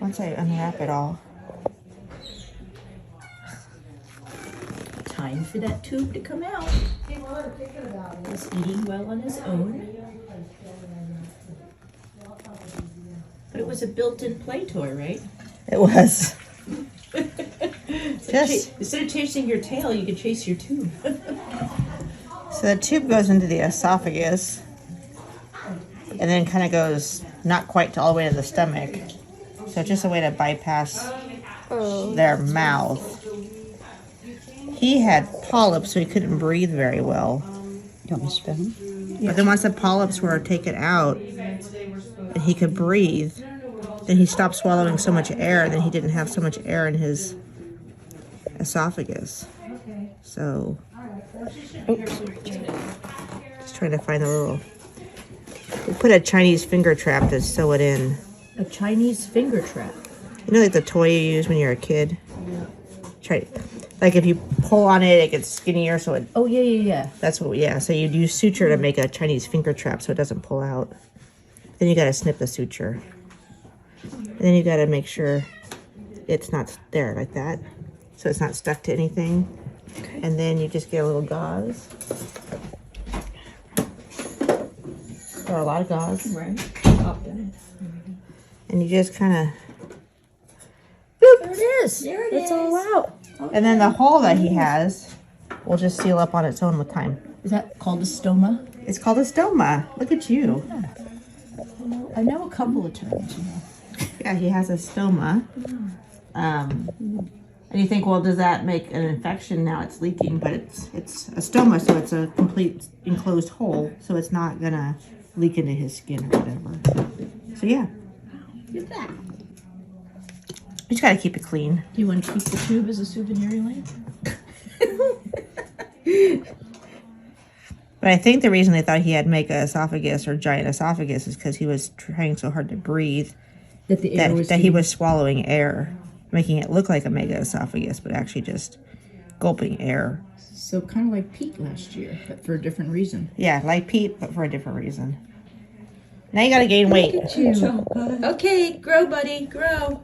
once I unwrap it all. Time for that tube to come out. He's eating well on his own. But it was a built-in play toy, right? It was. Instead of chasing your tail, you could chase your tube. So the tube goes into the esophagus and then kind of goes not quite all the way to the stomach. So it's just a way to bypass their mouth. He had polyps, so he couldn't breathe very well. You want me to spin them? But then once the polyps were taken out and he could breathe, then he stopped swallowing so much air, and then he didn't have so much air in his esophagus. So, oops, just trying to find a little. We put a Chinese finger trap to sew it in. A Chinese finger trap. You know, like the toy you use when you're a kid. Try, like if you pull on it, it gets skinnier. So it. Oh yeah. That's what. Yeah. So you'd use suture to make a Chinese finger trap, so it doesn't pull out. Then you got to snip the suture, and then you got to make sure it's not there like that, so it's not stuck to anything. Okay. And then you just get a little gauze, or a lot of gauze, Right. and you just kind of. There it is. There it is. It's all out. Okay. And then the hole that he has will just seal up on its own with time. Is that called a stoma? It's called a stoma. Look at you. Yeah. I know a couple of terms, you know. Yeah, he has a stoma. And you think, well, does that make an infection? Now it's leaking, but it's a stoma, so it's a complete enclosed hole, so it's not gonna leak into his skin or whatever. So yeah. Look at that. You just gotta keep it clean. Do you want to keep the tube as a souvenir, Elaine? But I think the reason they thought he had megaesophagus or giant esophagus is because he was trying so hard to breathe That the air that he was swallowing air, making it look like a megaesophagus, but actually just gulping air. So kind of like Pete last year, but for a different reason. Yeah, like Pete, but for a different reason. Now you gotta gain weight. Look at you. Okay, grow, buddy, grow.